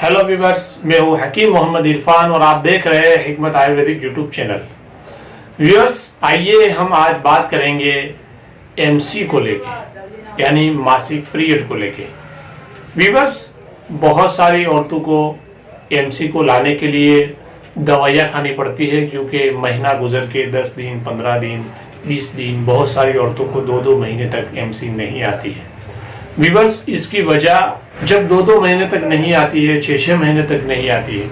Hello viewers, मैं हूं हकीम मोहम्मद इरफान और आप देख रहे हैं हिकमत आयुर्वेदिक यूट्यूब चैनल। व्यूअर्स, आइए हम आज बात करेंगे एमसी को लेके, यानी मासिक पीरियड को लेके। व्यूअर्स, बहुत सारी औरतों को एमसी को लाने के लिए दवाइयाँ खानी पड़ती है, क्योंकि महीना गुजर के 10 दिन, 15 दिन, 20 दिन, बहुत सारी औरतों को 2-2 महीने तक एमसी नहीं आती है। व्यूअर्स, इसकी वजह जब 2-2 महीने तक नहीं आती है, 6-6 महीने तक नहीं आती है,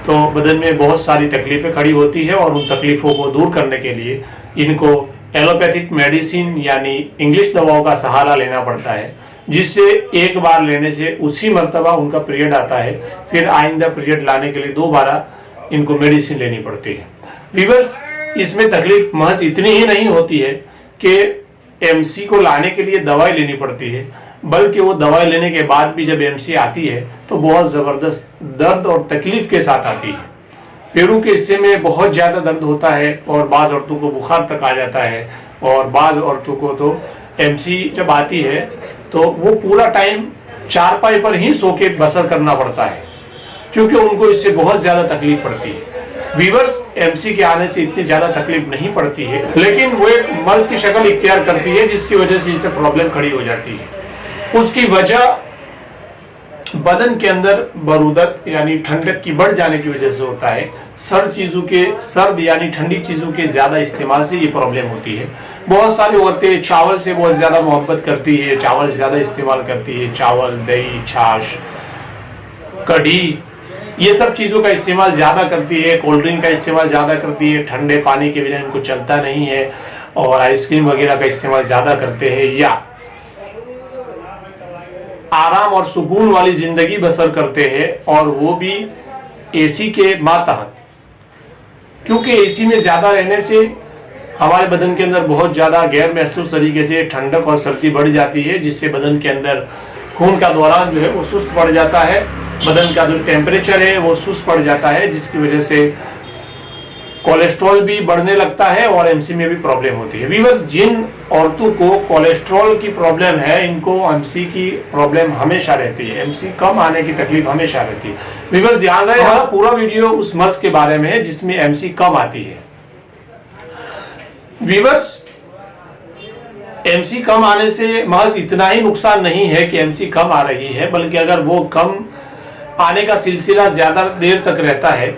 तो बदन में बहुत सारी तकलीफें खड़ी होती है और उन तकलीफ़ों को दूर करने के लिए इनको एलोपैथिक मेडिसिन यानी इंग्लिश दवाओं का सहारा लेना पड़ता है, जिससे एक बार लेने से उसी मर्तबा उनका पीरियड आता है, फिर आइंदा पीरियड लाने के लिए दोबारा इनको मेडिसिन लेनी पड़ती है। व्यूअर्स, इसमें तकलीफ महज इतनी ही नहीं होती है कि एमसी को लाने के लिए दवाई लेनी पड़ती है, बल्कि वो दवाई लेने के बाद भी जब एमसी आती है तो बहुत ज़बरदस्त दर्द और तकलीफ के साथ आती है। पेड़ों के हिस्से में बहुत ज़्यादा दर्द होता है और बाज़ औरतों को बुखार तक आ जाता है, और बाज़ औरतों को तो एमसी जब आती है तो वो पूरा टाइम चारपाई पर ही सो के बसर करना पड़ता है, क्योंकि उनको इससे बहुत ज़्यादा तकलीफ पड़ती है। वीवर्स, एमसी के आने से इतनी ज़्यादा तकलीफ नहीं पड़ती है, लेकिन वो एक मर्ज की शक्ल इख्तियार करती है, जिसकी वजह से इसे प्रॉब्लम खड़ी हो जाती है। उसकी वजह बदन के अंदर बरूदत यानी ठंडक की बढ़ जाने की वजह से होता है। सर्द यानी ठंडी चीज़ों के ज़्यादा इस्तेमाल से ये प्रॉब्लम होती है। बहुत सारी औरतें चावल से बहुत ज़्यादा मोहब्बत करती है, चावल ज़्यादा इस्तेमाल करती है, चावल, दही, छाछ, कढ़ी, ये सब चीज़ों का इस्तेमाल ज़्यादा करती है, कोल्ड ड्रिंक का इस्तेमाल ज़्यादा करती है, ठंडे पानी के बिना इनको चलता नहीं है, और आइसक्रीम वगैरह का इस्तेमाल ज़्यादा करते हैं, या आराम और सुकून वाली जिंदगी बसर करते हैं, और वो भी एसी के मातहत। क्योंकि एसी में ज़्यादा रहने से हमारे बदन के अंदर बहुत ज़्यादा गैर महसूस तरीके से ठंडक और सर्दी बढ़ जाती है, जिससे बदन के अंदर खून का दौरान जो है वो सुस्त पड़ जाता है, बदन का जो टेम्परेचर है वो सुस्त पड़ जाता है, जिसकी वजह से कोलेस्ट्रॉल भी बढ़ने लगता है और एमसी में भी प्रॉब्लम होती है। व्यूअर्स, जिन औरतों को कोलेस्ट्रॉल की प्रॉब्लम है, इनको एमसी की प्रॉब्लम हमेशा रहती है, एमसी कम आने की तकलीफ हमेशा रहती है। व्यूअर्स, ध्यान रहे, हमारा पूरा वीडियो उस मर्ज के बारे में है जिसमें एमसी कम आती है। व्यूअर्स, एमसी कम आने से महज इतना ही नुकसान नहीं है कि एमसी कम आ रही है, बल्कि अगर वो कम आने का सिलसिला ज्यादा देर तक रहता है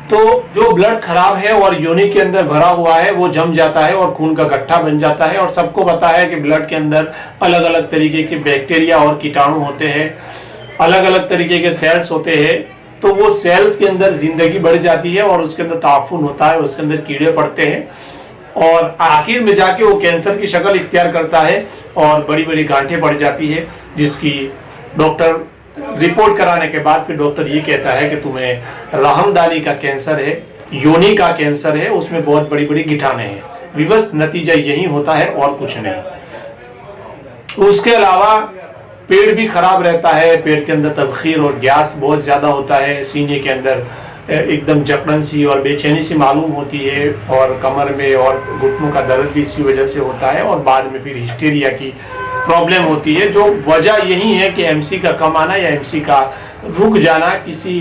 तो जो ब्लड खराब है और योनि के अंदर भरा हुआ है वो जम जाता है और खून का गट्ठा बन जाता है। और सबको पता है कि ब्लड के अंदर अलग अलग तरीके के बैक्टीरिया और कीटाणु होते हैं, अलग अलग तरीके के सेल्स होते हैं, तो वो सेल्स के अंदर जिंदगी बढ़ जाती है और उसके अंदर ताफुन होता है, उसके अंदर कीड़े पड़ते हैं, और आखिर में जाके वो कैंसर की शक्ल इख्तियार करता है और बड़ी बड़ी गांठें पड़ जाती है, जिसकी डॉक्टर रिपोर्ट कराने के बाद फिर डॉक्टर ये कहता है कि तुम्हें रहमदानी का कैंसर है, योनि का कैंसर है, उसमें बहुत बड़ी बड़ी गिठाने हैं। विवश नतीजा यही होता है और कुछ नहीं। उसके अलावा पेट भी खराब रहता है, पेट के अंदर तबखीर और गैस बहुत ज़्यादा होता है, सीने के अंदर एकदम जकड़न सी और बेचैनी सी मालूम होती है, और कमर में और घुटनों का दर्द भी इसी वजह से होता है, और बाद में फिर हिस्टीरिया की प्रॉब्लम होती है। जो वजह यही है कि एमसी का कम आना या एमसी का रुक जाना किसी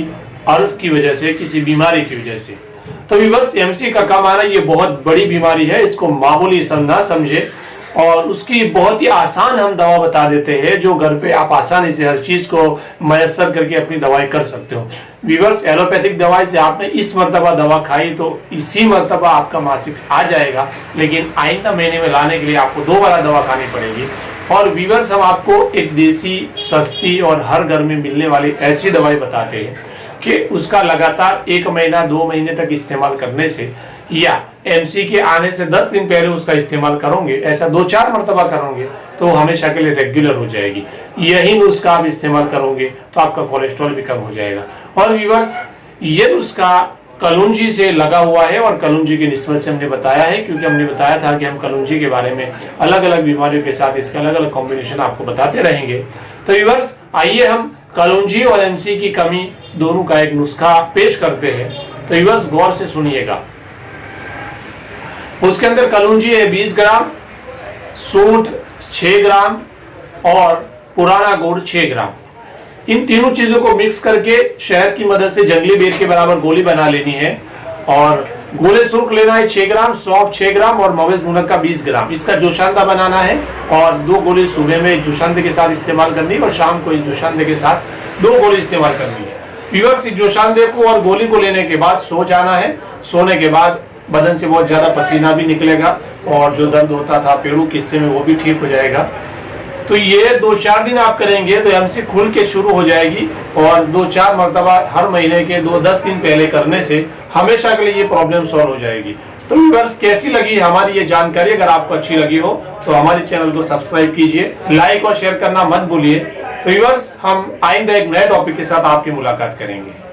अर्ज की वजह से, किसी बीमारी की वजह से। तो व्यूअर्स, एमसी का कम आना ये बहुत बड़ी बीमारी है, इसको मामूली ना समझे, और उसकी बहुत ही आसान हम दवा बता देते हैं, जो घर पे आप आसानी से हर चीज़ को मयसर करके अपनी दवाई कर सकते हो। व्यूअर्स, एलोपैथिक दवाई से आपने इस मरतबा दवा खाई तो इसी मरतबा आपका मासिक आ जाएगा, लेकिन आइंदा महीने में लाने के लिए आपको दोबारा दवा खानी पड़ेगी। और व्यूअर्स, हम आपको एक देसी, सस्ती और हर घर में मिलने वाली ऐसी दवाई बताते हैं कि उसका लगातार 1 महीना 2 महीने तक इस्तेमाल करने से, या एमसी के आने से 10 दिन पहले उसका इस्तेमाल करोगे, ऐसा 2-4 मरतबा करोगे तो हमेशा के लिए रेगुलर हो जाएगी। यही नुस्खा आप इस्तेमाल करोगे तो आपका कोलेस्ट्रॉल भी कम हो जाएगा। और व्यूअर्स, ये नुस्खा कलौंजी से लगा हुआ है, और कलौंजी की निस्बत से हमने बताया है, क्योंकि हमने बताया था कि हम कलौंजी के बारे में अलग अलग बीमारियों के साथ इसके अलग अलग कॉम्बिनेशन आपको बताते रहेंगे। तो व्यूअर्स, आइए हम कलौंजी और एमसी की कमी दोनों का एक नुस्खा पेश करते हैं। तो व्यूअर्स, गौर से सुनिएगा। उसके अंदर कलौंजी है 20 ग्राम, सूंठ 6 ग्राम और पुराना गुड़ 6 ग्राम। इन तीनों चीजों को मिक्स करके शहद की मदद से जंगली बेर के बराबर गोली बना लेनी है। और गोले सुर्ख लेना है 6 ग्राम, सौंफ 6 ग्राम और मवेज मुनक्का का 20 ग्राम। इसका जोशांदा बनाना है और 2 गोली सुबह में जोशांदे के साथ इस्तेमाल करनी है और शाम को इस जोशांदे के साथ 2 गोली इस्तेमाल करनी है। व्यूअर्स, इस जोशांदे को और गोली को लेने के बाद सो जाना है। सोने के बाद बदन से बहुत ज्यादा पसीना भी निकलेगा और जो दर्द होता था पेड़ों के हिस्से में वो भी ठीक हो जाएगा। तो ये 2-4 दिन आप करेंगे तो एमसी खुल के शुरू हो जाएगी और 2-4 मरतबा हर महीने के 2-10 दिन पहले करने से हमेशा के लिए ये प्रॉब्लम सॉल्व हो जाएगी। तो व्यूअर्स, कैसी लगी हमारी ये जानकारी? अगर आपको अच्छी लगी हो तो हमारे चैनल को सब्सक्राइब कीजिए, लाइक और शेयर करना मत भूलिए। तो व्यूअर्स, हम आइंदा एक नए टॉपिक के साथ आपकी मुलाकात करेंगे।